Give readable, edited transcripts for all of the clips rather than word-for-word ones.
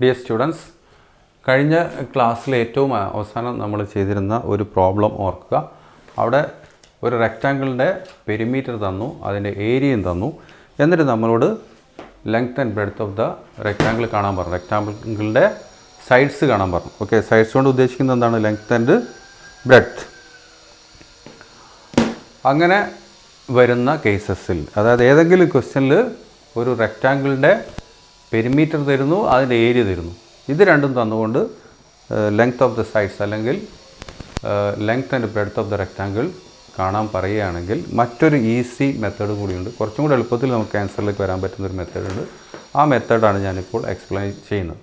Dear students, കഴിഞ്ഞ ക്ലാസ്സിൽ ഏറ്റവും അവസാനം നമ്മൾ ചെയ്തിരുന്ന ഒരു പ്രോബ്ലം ഓർക്കുക. അവിടെ ഒരു റെക്റ്റാങ്കിളിൻ്റെ പെരിമീറ്റർ തന്നു, അതിൻ്റെ ഏരിയയും തന്നു. എന്നിട്ട് നമ്മളോട് length and breadth of the rectangle കാണാൻ പറഞ്ഞു, റെക്റ്റാങ്കിളിൻ്റെ സൈഡ്സ് കാണാൻ പറഞ്ഞു. ഓക്കെ, സൈഡ്സ് കൊണ്ട് ഉദ്ദേശിക്കുന്നത് എന്താണ്? Length and breadth. അങ്ങനെ വരുന്ന കേസസിൽ, അതായത് ഏതെങ്കിലും ക്വസ്റ്റ്യനിൽ ഒരു റെക്റ്റാങ്കിളിൻ്റെ പെരിമീറ്റർ തരുന്നു, അതിൻ്റെ ഏരിയ തരുന്നു, ഇത് രണ്ടും തന്നുകൊണ്ട് ലെങ്ത് ഓഫ് ദ സൈഡ്സ് അല്ലെങ്കിൽ length and breadth of the rectangle കാണാൻ പറയുകയാണെങ്കിൽ മറ്റൊരു ഈസി മെത്തേഡ് കൂടിയുണ്ട്. കുറച്ചും കൂടി എളുപ്പത്തിൽ നമുക്ക് ആൻസറിലേക്ക് വരാൻ പറ്റുന്നൊരു മെത്തേഡുണ്ട്. ആ മെത്തേഡാണ് ഞാനിപ്പോൾ എക്സ്പ്ലെയിൻ ചെയ്യുന്നത്.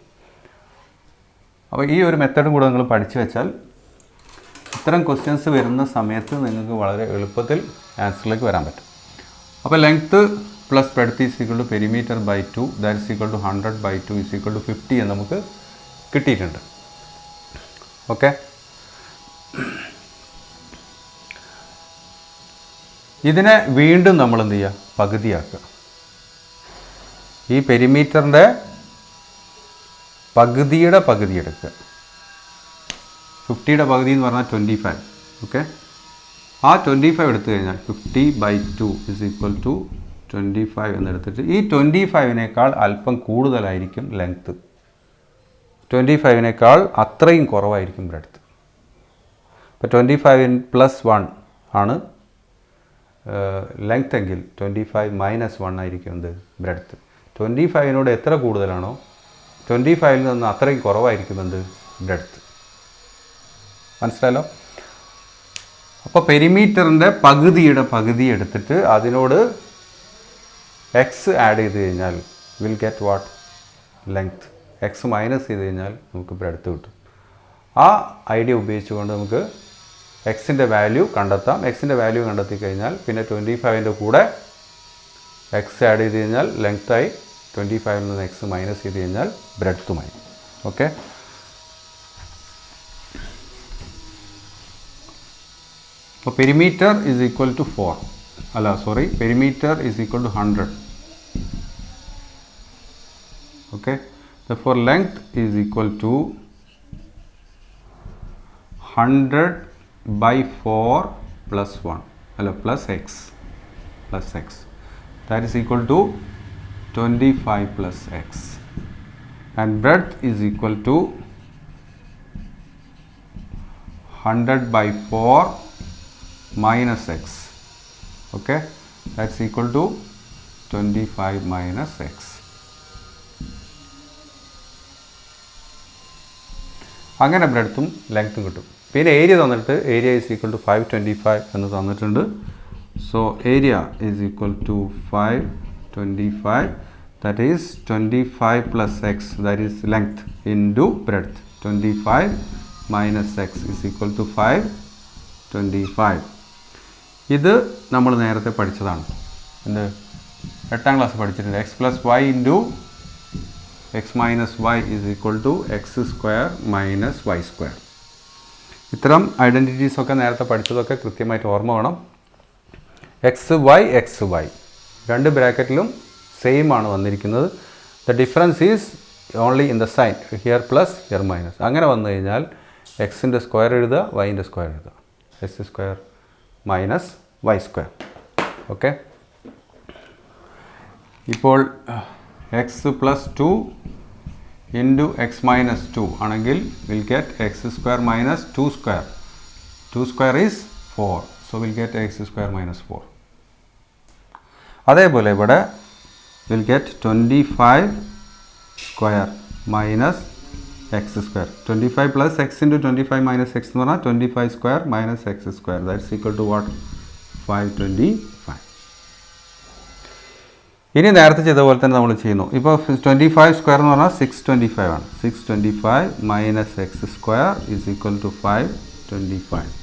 അപ്പോൾ ഈ ഒരു മെത്തേഡും കൂടെ നിങ്ങൾ പഠിച്ചു വെച്ചാൽ ഇത്തരം ക്വസ്റ്റ്യൻസ് വരുന്ന സമയത്ത് നിങ്ങൾക്ക് വളരെ എളുപ്പത്തിൽ ആൻസറിലേക്ക് വരാൻ പറ്റും. അപ്പോൾ length plus breadth is equal to perimeter by 2 that is equal to 100 by 2 is equal to 50 എന്ന് നമുക്ക് കിട്ടിയിട്ടുണ്ട്. ഓക്കെ, ഇതിനെ വീണ്ടും നമ്മൾ എന്ത് ചെയ്യുക? പകുതിയാക്കുക. ഈ പെരിമീറ്ററിൻ്റെ പകുതിയുടെ പകുതി എടുക്കുക. 50യുടെ പകുതി എന്ന് പറഞ്ഞാൽ 25. ഓക്കെ, ആ 25 എടുത്തു കഴിഞ്ഞാൽ 50 ബൈ 2 ഇസ് ഈക്വൽ ടു 25 എന്നെടുത്തിട്ട് ഈ 25നേക്കാൾ അല്പം കൂടുതലായിരിക്കും ലെങ്ത്ത്, 25നേക്കാൾ അത്രയും കുറവായിരിക്കും ബ്രെഡ്ത്ത്. ഇപ്പോൾ 25 പ്ലസ് 1 ആണ് ലെങ്ത് എങ്കിൽ 25 മൈനസ് 1 ആയിരിക്കും എന്ത്? ബ്രെഡ്ത്ത്. 25നോട് എത്ര കൂടുതലാണോ 25ൽ നിന്ന് അത്രയും കുറവായിരിക്കും എന്ത്? ബ്രെഡ്ത്ത്. മനസ്സിലായല്ലോ? അപ്പോൾ പെരിമീറ്ററിൻ്റെ പകുതിയുടെ പകുതി എടുത്തിട്ട് അതിനോട് എക്സ് ആഡ് ചെയ്ത് കഴിഞ്ഞാൽ will get what? Length. X minus ചെയ്ത് കഴിഞ്ഞാൽ നമുക്ക് ബ്രെഡ്ത്ത് കിട്ടും. ആ ഐഡിയ ഉപയോഗിച്ചുകൊണ്ട് നമുക്ക് എക്സിൻ്റെ വാല്യൂ കണ്ടെത്താം. എക്സിൻ്റെ വാല്യൂ കണ്ടെത്തി കഴിഞ്ഞാൽ പിന്നെ 25ൻ്റെ കൂടെ എക്സ് ആഡ് ചെയ്ത് കഴിഞ്ഞാൽ ലെങ്ത്തായി, 25ൽ നിന്ന് എക്സ് മൈനസ് ചെയ്ത് കഴിഞ്ഞാൽ ബ്രെഡ്ത്തുമായി. ഓക്കെ, അപ്പോൾ perimeter is equal to 4 perimeter is equal to 100. Okay, therefore length is equal to 100 by 4 plus 1 plus x that is equal to 25 plus x, and breadth is equal to 100 by 4 minus x. Okay, that's equal to 25 minus x. അങ്ങനെ ബ്രെഡ്ത്തും ലെങ്ത്തും കിട്ടും. പിന്നെ area തന്നിട്ട് area is equal to 525 എന്ന് തന്നിട്ടുണ്ട്. So area is equal to 525, that is 25 plus X, that is length into breadth. 25 minus X is equal to 525. ഇത് നമ്മൾ നേരത്തെ പഠിച്ചതാണ്. എന്ത്? 8ാം ക്ലാസ് പഠിച്ചിട്ടുണ്ട്. X plus Y into X minus Y is equal to X square minus Y square. ഇത്തരം ഐഡൻറ്റിറ്റീസൊക്കെ നേരത്തെ പഠിച്ചതൊക്കെ കൃത്യമായിട്ട് ഓർമ്മ വേണം. എക്സ് വൈ രണ്ട് ബ്രാക്കറ്റിലും സെയിം ആണ് വന്നിരിക്കുന്നത്. The difference is only in the sign, here plus here minus. അങ്ങനെ വന്നു കഴിഞ്ഞാൽ എക്സിൻ്റെ സ്ക്വയർ എഴുതുക, വൈൻ്റെ സ്ക്വയർ എഴുതുക. X square minus Y square. Okay, ഇപ്പോൾ x plus 2 into X minus 2 ആണെങ്കിൽ will get x square minus 2 square. 2 square is 4, so will get x square minus 4. അതേപോലെ ഇവിടെ will get 25 square minus X square. 25 plus x into 25 minus X എന്ന് പറഞ്ഞാൽ 25 square minus X square, that's equal to what? 525. ഇനി നേരത്തെ ചെയ്ത പോലെ തന്നെ നമ്മൾ ചെയ്യുന്നു. ഇപ്പോൾ 25 സ്ക്വയർ എന്ന് പറഞ്ഞാൽ 625 ആണ്. 625 minus X square is equal to 525.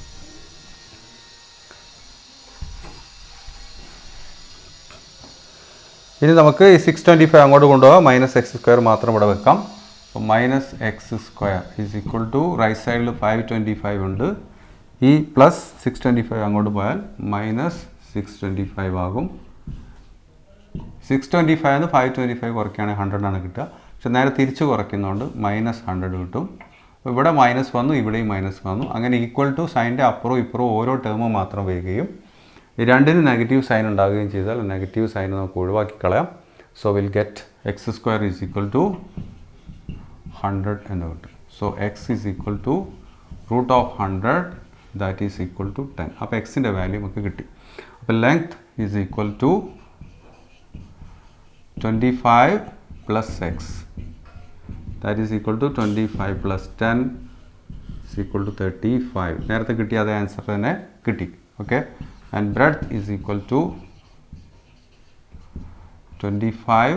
ഇനി നമുക്ക് ഈ 625 അങ്ങോട്ട് കൊണ്ടുപോകാം, മൈനസ് എക്സ് സ്ക്വയർ മാത്രം ഇവിടെ വെക്കാം. അപ്പോൾ minus X square is equal to right സൈഡിൽ 525 ഉണ്ട്. ഈ പ്ലസ് 625 അങ്ങോട്ട് പോയാൽ മൈനസ് 625 ആകും. 625 525 കുറയ്ക്കുകയാണെങ്കിൽ 100 ആണ് കിട്ടുക. പക്ഷെ നേരെ തിരിച്ച് കുറയ്ക്കുന്നതുകൊണ്ട് -100 കിട്ടും. ഇവിടെ മൈനസ് വന്നു, ഇവിടെയും മൈനസ് വന്നു. അങ്ങനെ ഈക്വൽ ടു സൈൻ്റെ അപ്പുറവും ഇപ്പുറവും ഓരോ ടേം മാത്രം വരികയും രണ്ടിന് നെഗറ്റീവ് സൈൻ ഉണ്ടാകുകയും ചെയ്താൽ നെഗറ്റീവ് സൈൻ നമുക്ക് ഒഴിവാക്കി കളയാം. So will get x² is equal to 100 എന്ന് കിട്ടും. So x is equal to √100 that is equal to 10. അപ്പോൾ എക്സിൻ്റെ വാല്യൂ നമുക്ക് കിട്ടി. അപ്പോൾ length is equal to 25 plus x, that is equal to 25 plus 10 is equal to 35. നേരത്തെ കിട്ടിയ അതേ ആൻസർ തന്നെ കിട്ടി. Okay, and breadth is equal to 25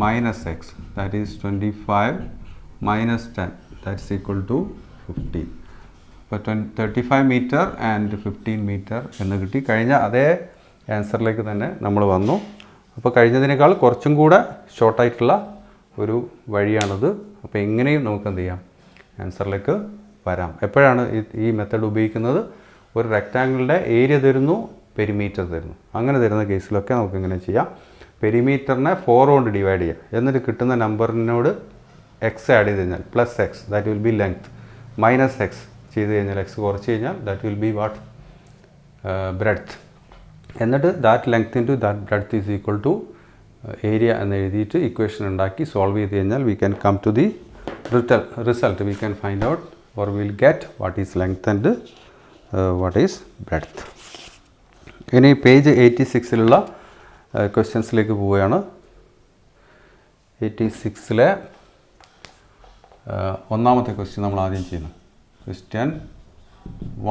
minus x, that is 25 minus 10, that is equal to 15. അപ്പോൾ 35 metre and 15 metre എന്ന് കിട്ടി. കഴിഞ്ഞ അതേ ആൻസറിലേക്ക് തന്നെ നമ്മൾ വന്നു. അപ്പോൾ കഴിഞ്ഞതിനേക്കാൾ കുറച്ചും കൂടെ ഷോർട്ടായിട്ടുള്ള ഒരു വഴിയാണത്. അപ്പോൾ എങ്ങനെയും നമുക്ക് എന്ത് ചെയ്യാം, ആൻസറിലേക്ക് വരാം. എപ്പോഴാണ് ഈ മെത്തേഡ് ഉപയോഗിക്കുന്നത്? ഒരു റെക്റ്റാങ്കിളിൻ്റെ ഏരിയ തരുന്നു, പെരിമീറ്റർ തരുന്നു. അങ്ങനെ തരുന്ന കേസിലൊക്കെ നമുക്ക് ഇങ്ങനെ ചെയ്യാം. പെരിമീറ്ററിനെ 4 കൊണ്ട് ഡിവൈഡ് ചെയ്യാം. എന്നിട്ട് കിട്ടുന്ന നമ്പറിനോട് എക്സ് ആഡ് ചെയ്ത് കഴിഞ്ഞാൽ +x, that will be length, -x ചെയ്ത് കഴിഞ്ഞാൽ എക്സ് കുറച്ച് കഴിഞ്ഞാൽ that will be what, breadth. എന്നിട്ട് that length into that breadth is equal to area എന്ന് എഴുതിയിട്ട് ഇക്വേഷൻ ഉണ്ടാക്കി സോൾവ് ചെയ്ത് കഴിഞ്ഞാൽ we can come to the result. We can find out or will get what is length and what is breadth. ഇനി page 86 ക്വസ്റ്റ്യൻസിലേക്ക് പോവുകയാണ്. 86 ഒന്നാമത്തെ question നമ്മൾ ആദ്യം ചെയ്യുന്നു. Question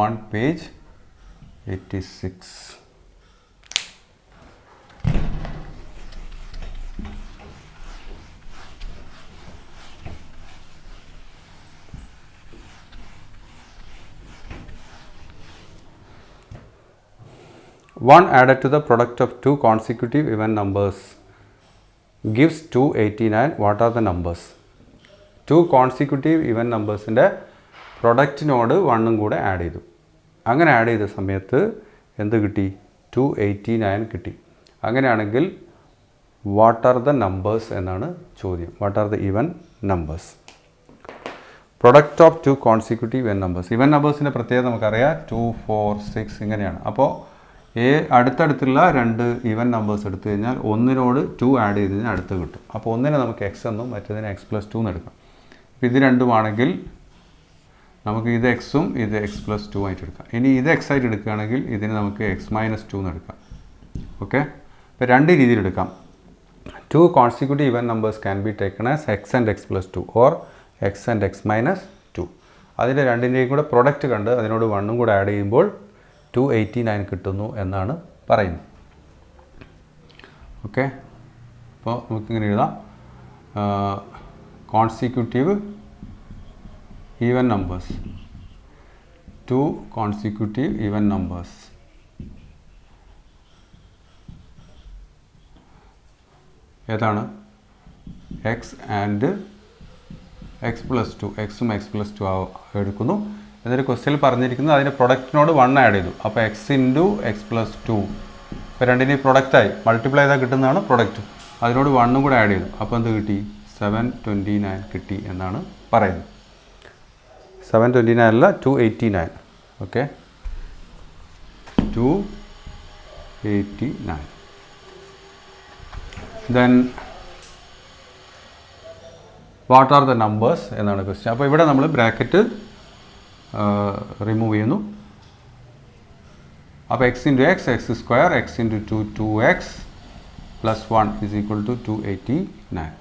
1, page 86. One added to the product of two consecutive even numbers gives 289. What are the numbers? Two consecutive even numbers-ന്റെ പ്രൊഡക്റ്റിനോട് 1 കൂടെ add ചെയ്തു. അങ്ങനെ ആഡ് ചെയ്ത സമയത്ത് എന്ത് കിട്ടി? 289 കിട്ടി. അങ്ങനെയാണെങ്കിൽ വാട്ട് ആർ ദ നമ്പേഴ്സ് എന്നാണ് ചോദ്യം. What are the even numbers? Product of two consecutive even numbers. Even നമ്പേഴ്സിൻ്റെ പ്രത്യേകത നമുക്കറിയാം, 2, 4, 6 ഇങ്ങനെയാണ്. അപ്പോൾ അടുത്തടുത്തുള്ള 2 ഈവൻ നമ്പേഴ്സ് എടുത്തു കഴിഞ്ഞാൽ ഒന്നിനോട് 2 ആഡ് ചെയ്ത് കഴിഞ്ഞാൽ അടുത്ത് കിട്ടും. അപ്പോൾ ഒന്നിനെ നമുക്ക് x എന്നും മറ്റേതിനെ x+2 എന്ന് എടുക്കാം. അപ്പോൾ ഇത് രണ്ടുമാണെങ്കിൽ നമുക്ക് ഇത് എക്സും ഇത് x+2 ആയിട്ട് എടുക്കാം. ഇനി ഇത് x ആയിട്ട് എടുക്കുകയാണെങ്കിൽ ഇതിന് നമുക്ക് x-2 എന്ന് എടുക്കാം. ഓക്കെ, ഇപ്പോൾ 2 രീതിയിൽ എടുക്കാം. 2 consecutive even numbers can be taken as x and x+2 or x and x-2. അതിൻ്റെ രണ്ടിൻ്റെയും കൂടെ പ്രൊഡക്റ്റ് കണ്ട് അതിനോട് 1 കൂടെ ആഡ് ചെയ്യുമ്പോൾ 289 കിട്ടുന്നു എന്നാണ് പറയുന്നത്. ഓക്കെ, അപ്പോൾ നമുക്കിങ്ങനെ എഴുതാം, consecutive even numbers, 2 consecutive even numbers ഏതാണ്? x ആൻഡ് x+2, എക്സും x+2 എടുക്കുന്നു. എന്നിട്ട് ക്വസ്റ്റ്യനിൽ പറഞ്ഞിരിക്കുന്നത് അതിൻ്റെ പ്രൊഡക്റ്റിനോട് 1 ആഡ് ചെയ്തു. അപ്പോൾ x × x+2, ഇപ്പോൾ രണ്ടിൻ്റെയും പ്രൊഡക്റ്റായി മൾട്ടിപ്ലൈ ചെയ്താൽ കിട്ടുന്നതാണ് പ്രൊഡക്റ്റ്. അതിനോട് 1 കൂടെ ആഡ് ചെയ്തു. അപ്പോൾ എന്ത് കിട്ടി? 729 കിട്ടി എന്നാണ് പറയുന്നത്. 729 അല്ല, 289. Okay, 289. Then what are the numbers എന്നാണ് ക്വസ്റ്റ്യൻ. അപ്പോൾ ഇവിടെ നമ്മൾ ബ്രാക്കറ്റ് റിമൂവ് ചെയ്യുന്നു. അപ്പോൾ x × x, x², x × 2, 2x + 1 is equal to 289.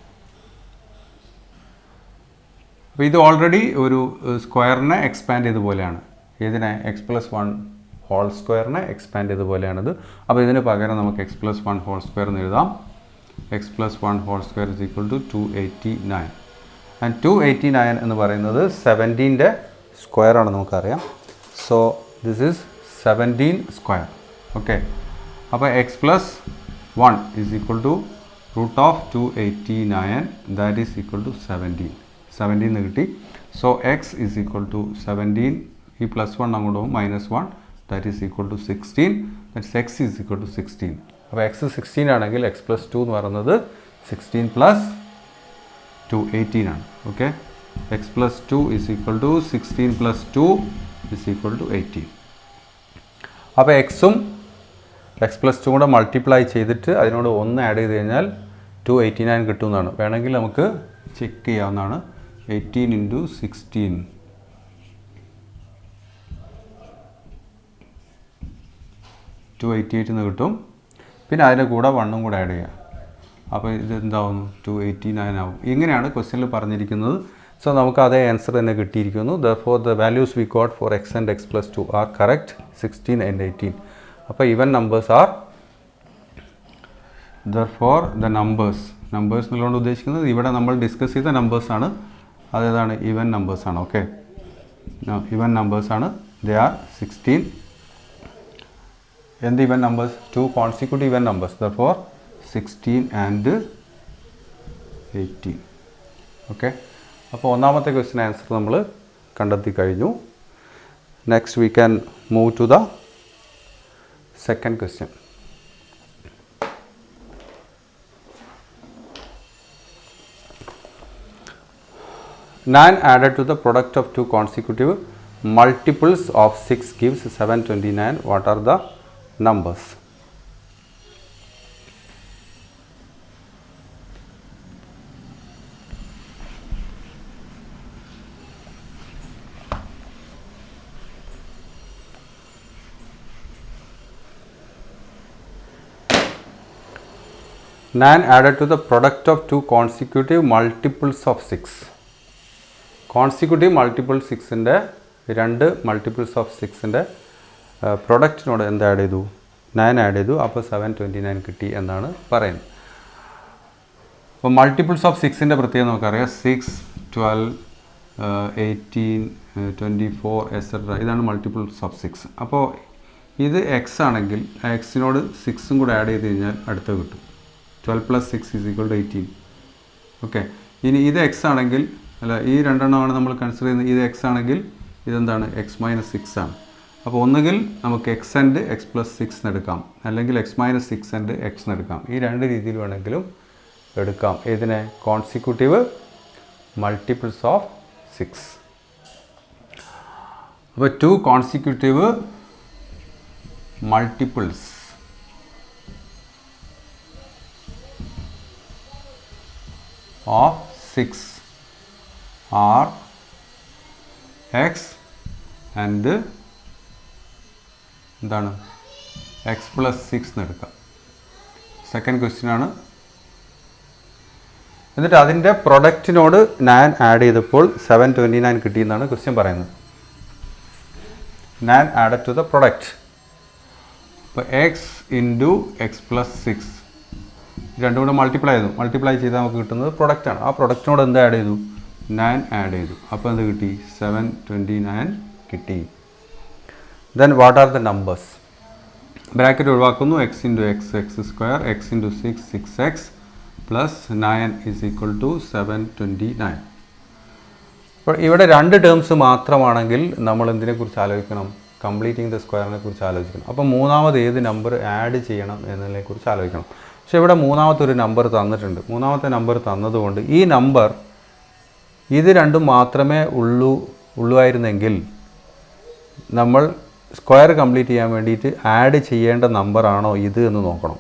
അപ്പോൾ ഇത് ഓൾറെഡി ഒരു സ്ക്വയറിനെ എക്സ്പാൻഡ് ചെയ്ത പോലെയാണ്. ഇതിനെ x+1 ഹോൾ സ്ക്വയറിനെ എക്സ്പാൻഡ് ചെയ്ത പോലെയാണിത്. അപ്പോൾ ഇതിന് പകരം നമുക്ക് x+1 ഹോൾ സ്ക്വയർ എന്ന് എഴുതാം. x+1 whole square is equal to 289. And 289 എന്ന് പറയുന്നത് 17ൻ്റെ സ്ക്വയർ ആണ് നമുക്കറിയാം. So this is 17 square. Okay, അപ്പോൾ x+1 is equal to √289, that is equal to 17 എന്ന് കിട്ടി. So x is equal to 17, ഈ +1 അങ്ങോട്ട് പോകും, -1, that is equal to 16. That's x is equal to 16. അപ്പോൾ x 16 ആണെങ്കിൽ x+2 എന്ന് പറയുന്നത് 16 + 218 ആണ്. Okay, X plus 2 is equal to 16 plus 2 is equal to 18. അപ്പോൾ എക്സും എക്സ് പ്ലസ് 2 കൂടെ മൾട്ടിപ്ലൈ ചെയ്തിട്ട് അതിനോട് 1 ആഡ് ചെയ്ത് കഴിഞ്ഞാൽ 289 കിട്ടുന്നതാണ്. വേണമെങ്കിൽ നമുക്ക് ചെക്ക് ചെയ്യാവുന്നതാണ്. 18 ഇൻറ്റു 16 288 എന്ന് കിട്ടും. പിന്നെ അതിൻ്റെ കൂടെ 1 കൂടെ ആഡ് ചെയ്യാം. അപ്പോൾ ഇത് എന്താവുന്നു? 289 ആവും. ഇങ്ങനെയാണ് ക്വസ്റ്റ്യനിൽ പറഞ്ഞിരിക്കുന്നത്. സോ നമുക്ക് അതേ ആൻസർ തന്നെ കിട്ടിയിരിക്കുന്നു. Therefore the values we got for x and x plus 2 are correct, 16 and 18. അപ്പോൾ even numbers are, therefore the numbers എന്നുള്ളതുകൊണ്ട് ഉദ്ദേശിക്കുന്നത് ഇവിടെ നമ്മൾ ഡിസ്കസ് ചെയ്ത നമ്പേഴ്സാണ്. അതേതാണ്? ഈവൻ നമ്പേഴ്സാണ്. ഓക്കെ, ഈവൻ നമ്പേഴ്സാണ്. They are 16. എന്ത് even numbers? 2 consecutive even numbers. therefore 16 and 18. Okay, അപ്പോൾ ഒന്നാമത്തെ ക്വസ്റ്റ്യൻ ആൻസർ നമ്മൾ കണ്ടെത്തി കഴിഞ്ഞു. Next we can move to the second question. Nine added to the product of two consecutive multiples of 6 gives 729. What are the numbers? Nine added to the product of two consecutive multiples of 6. Consecutive multiple 6ൻ്റെ രണ്ട് multiples of 6ൻ്റെ പ്രൊഡക്റ്റിനോട് എന്ത് add ചെയ്തു? 9 add ചെയ്തു. അപ്പോൾ 729 കിട്ടി എന്നാണ് പറയുന്നത്. അപ്പോൾ മൾട്ടിപ്പിൾസ് ഓഫ് 6ൻ്റെ പ്രത്യേകം നമുക്കറിയാം. 6, 12, 18, 24 എക്സെട്ര. ഇതാണ് മൾട്ടിപ്പിൾസ് ഓഫ് 6. അപ്പോൾ ഇത് എക്സ് ആണെങ്കിൽ എക്സിനോട് 6ഉം കൂടെ ആഡ് ചെയ്ത് കഴിഞ്ഞാൽ അടുത്ത കിട്ടും. 12 + 6 = 18. ഓക്കെ, ഇനി ഇത് എക്സ് ആണെങ്കിൽ, അല്ല ഈ രണ്ടെണ്ണമാണ് നമ്മൾ കൺസിഡർ ചെയ്യുന്നത്. ഇത് എക്സ് ആണെങ്കിൽ ഇതെന്താണ്? എക്സ് മൈനസ് 6 ആണ്. അപ്പോൾ ഒന്നുകിൽ നമുക്ക് എക്സ് ആൻഡ് എക്സ് പ്ലസ് 6 എടുക്കാം, അല്ലെങ്കിൽ എക്സ് മൈനസ് 6 ആൻഡ് എക്സ് എടുക്കാം. ഈ രണ്ട് രീതിയിൽ വേണമെങ്കിലും എടുക്കാം. ഇതിനെ കോൺസിക്യൂട്ടീവ് മൾട്ടിപ്പിൾസ് ഓഫ് 6. അപ്പോൾ 2 consecutive multiples of 6 are x and എന്താണ്? എക്സ് പ്ലസ് 6 എടുക്കാം. സെക്കൻഡ് ക്വസ്റ്റ്യൻ ആണ്. എന്നിട്ട് അതിൻ്റെ പ്രൊഡക്റ്റിനോട് 9 ആഡ് ചെയ്തപ്പോൾ 729 കിട്ടിയെന്നാണ് ക്വസ്റ്റ്യൻ പറയുന്നത്. 9 ആഡഡ് ടു ദ പ്രൊഡക്റ്റ്. അപ്പോൾ എക്സ് ഇൻറ്റു എക്സ് പ്ലസ് 6 രണ്ടും കൂടെ മൾട്ടിപ്ലൈ ചെയ്താൽ നമുക്ക് കിട്ടുന്നത് പ്രൊഡക്റ്റാണ്. ആ പ്രൊഡക്റ്റിനോട് എന്ത് ആഡ് ചെയ്തു? 9 ആഡ് ചെയ്തു. അപ്പോൾ എന്ത് കിട്ടി? 729 കിട്ടി. Then what are the numbers? Bracket ഒഴിവാക്കുന്നു. X into x, x square, X into 6, 6x plus 9 = 729. അപ്പോൾ ഇവിടെ രണ്ട് ടേംസ് മാത്രമാണെങ്കിൽ നമ്മൾ എന്തിനെക്കുറിച്ച് ആലോചിക്കണം? കംപ്ലീറ്റിംഗ് ദ സ്ക്വയറിനെ കുറിച്ച് ആലോചിക്കണം. അപ്പോൾ മൂന്നാമത് ഏത് നമ്പർ ആഡ് ചെയ്യണം എന്നതിനെക്കുറിച്ച് ആലോചിക്കണം. പക്ഷേ ഇവിടെ മൂന്നാമത്തെ ഒരു നമ്പർ തന്നിട്ടുണ്ട്. മൂന്നാമത്തെ നമ്പർ തന്നതുകൊണ്ട് ഈ നമ്പർ ഇത് രണ്ടും മാത്രമേ ഉള്ളുവായിരുന്നെങ്കിൽ നമ്മൾ സ്ക്വയർ കംപ്ലീറ്റ് ചെയ്യാൻ വേണ്ടിയിട്ട് ആഡ് ചെയ്യേണ്ട നമ്പറാണോ ഇത് എന്ന് നോക്കണം.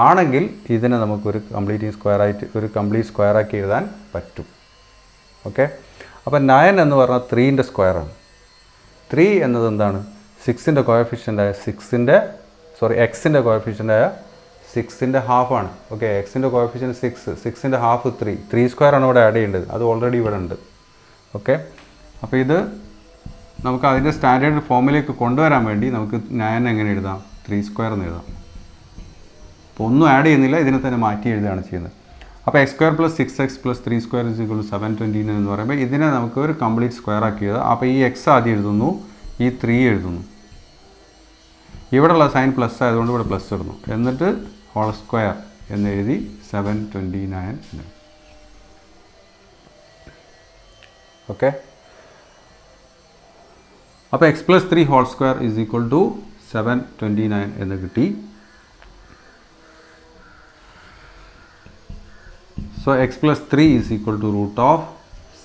ആണെങ്കിൽ ഇതിനെ നമുക്കൊരു കംപ്ലീറ്റ് സ്ക്വയറാക്കി എഴുതാൻ പറ്റും. ഓക്കെ, അപ്പോൾ 9 എന്ന് പറഞ്ഞാൽ 3ൻ്റെ സ്ക്വയറാണ്. 3 എന്നത് എന്താണ്? 6ൻ്റെ കോഎഫിഷ്യൻ്റായ എക്സിൻ്റെ കോഎഫിഷ്യൻ്റായ 6ൻ്റെ ഹാഫാണ്. ഓക്കെ, എക്സിൻ്റെ കോഎഫിഷ്യൻ്റ് 6ൻ്റെ ഹാഫ് 3 സ്ക്വയറാണ് ഇവിടെ ആഡ് ചെയ്യേണ്ടത്. അത് ഓൾറെഡി ഇവിടെ ഉണ്ട്. ഓക്കെ, അപ്പോൾ ഇത് നമുക്ക് അതിൻ്റെ സ്റ്റാൻഡേർഡ് ഫോമിലേക്ക് കൊണ്ടുവരാൻ വേണ്ടി നമുക്ക് 9 എങ്ങനെ എഴുതാം? 3 സ്ക്വയർ എന്ന് എഴുതാം. അപ്പോൾ ഒന്നും ആഡ് ചെയ്യുന്നില്ല, ഇതിനെ തന്നെ മാറ്റി എഴുതുകയാണ് ചെയ്യുന്നത്. അപ്പോൾ x² + 6x + 3² = 729 എന്ന് പറയുമ്പോൾ ഇതിനെ നമുക്ക് ഒരു കംപ്ലീറ്റ് സ്ക്വയർ ആക്കി എഴുതാം. അപ്പോൾ ഈ എക്സ് ആദ്യം എഴുതുന്നു, ഈ 3 എഴുതുന്നു. ഇവിടെയുള്ള സൈൻ പ്ലസ് ആയതുകൊണ്ട് ഇവിടെ പ്ലസ് ഇടുന്നു. എന്നിട്ട് ഹോൾ സ്ക്വയർ എന്ന് എഴുതി 729 എന്ന്. ഓക്കെ, അപ്പോൾ x + 3 ഹോൾ സ്ക്വയർ = 729 എന്ന് കിട്ടി. So x plus 3 is equal to root of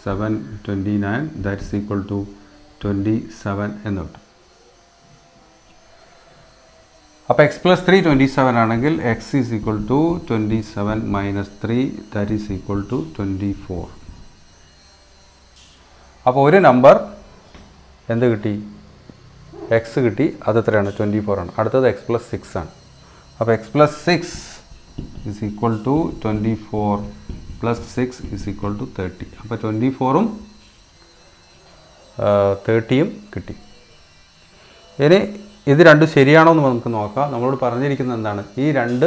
729, that is equal to 27 എന്ന് കിട്ടും. അപ്പോൾ എക്സ് പ്ലസ് 3 27 ആണെങ്കിൽ X is equal to 27 minus 3, that is equal to 24. അപ്പോൾ ഒരു നമ്പർ എന്ത് കിട്ടി? എക്സ് കിട്ടി. അത് എത്രയാണ്? 24 ആണ്. അടുത്തത് എക്സ് പ്ലസ് 6 ആണ്. അപ്പോൾ X plus 6 is equal to 24 plus 6 is equal to 30. അപ്പോൾ 24ഉം 30യും കിട്ടി. ഇനി ഇത് രണ്ടും ശരിയാണോ എന്ന് നമുക്ക് നോക്കാം. നമ്മളോട് പറഞ്ഞിരിക്കുന്നത് എന്താണ്? ഈ രണ്ട്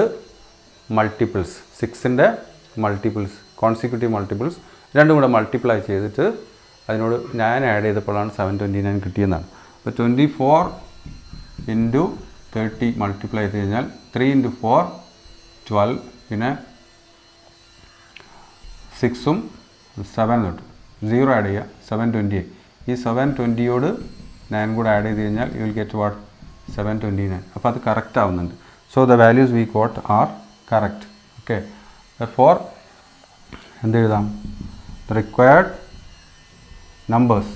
മൾട്ടിപ്പിൾസ്, 6ൻ്റെ മൾട്ടിപ്പിൾസ്, കോൺസിക്യൂട്ടീവ് മൾട്ടിപ്പിൾസ് രണ്ടും കൂടെ മൾട്ടിപ്ലൈ ചെയ്തിട്ട് അതിനോട് ഞാൻ ആഡ് ചെയ്തപ്പോഴാണ് 729 കിട്ടിയെന്നാണ്. അപ്പോൾ 24 ഇൻറ്റു 30 മൾട്ടിപ്ലൈ ചെയ്ത് കഴിഞ്ഞാൽ 3 ഇൻറ്റു 4 12, പിന്നെ 6ഉം 7 തൊട്ട് 0 ആഡ് ചെയ്യുക, 728. ഈ 720യോട് 9 കൂടെ ആഡ് ചെയ്ത് കഴിഞ്ഞാൽ യു വിൽ ഗെറ്റ് വാട്ട്? 729. അപ്പോൾ അത് കറക്റ്റ് ആവുന്നുണ്ട്. So the values we got are correct. Okay, for എന്ത് എഴുതാം? ദ റിക്വയർഡ് നമ്പേഴ്സ്,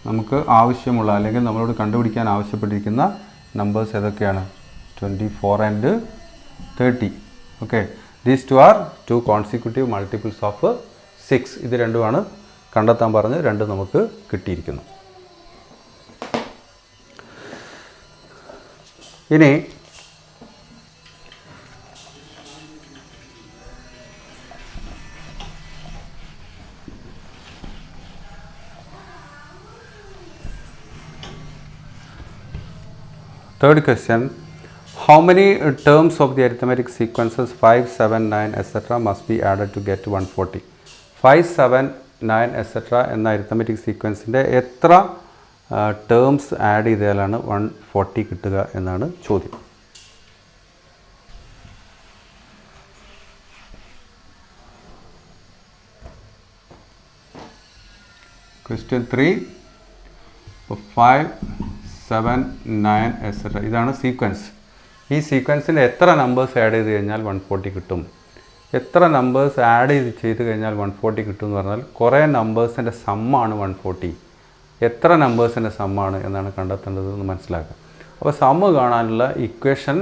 നമുക്ക് ആവശ്യമുള്ള അല്ലെങ്കിൽ നമ്മളോട് കണ്ടുപിടിക്കാൻ ആവശ്യപ്പെട്ടിരിക്കുന്ന നമ്പേഴ്സ് ഏതൊക്കെയാണ്? 24 and 30. Okay, these two are 2 consecutive multiples of 6. ഇത് രണ്ടുമാണ് കണ്ടെത്താൻ പറഞ്ഞ് രണ്ടും നമുക്ക് കിട്ടിയിരിക്കുന്നു. ഇനി third question, how many terms of the arithmetic sequences 5, 7, 9 etc. must be added to get 140? 5, 7, 9 etc. എന്ന arithmetic sequenceൻ്റെ എത്ര ടേംസ് ആഡ് ചെയ്താലാണ് 140 കിട്ടുക എന്നാണ് ചോദ്യം. Question 3, 5, 7, 9 etc. ഇതാണ് സീക്വൻസ്. ഈ സീക്വൻസിൻ്റെ എത്ര നമ്പേഴ്സ് ആഡ് ചെയ്ത് കഴിഞ്ഞാൽ 140 കിട്ടും? എത്ര നമ്പേഴ്സ് ആഡ് ചെയ്ത് കഴിഞ്ഞാൽ 140 കിട്ടും എന്ന് പറഞ്ഞാൽ കുറേ നമ്പേഴ്സിൻ്റെ സമ്മാണ് 140. എത്ര നമ്പേഴ്സിൻ്റെ സമ്മാണ് എന്നാണ് കണ്ടെത്തേണ്ടത് എന്ന് മനസ്സിലാക്കുക. അപ്പോൾ സമ്മ് കാണാനുള്ള ഇക്വേഷൻ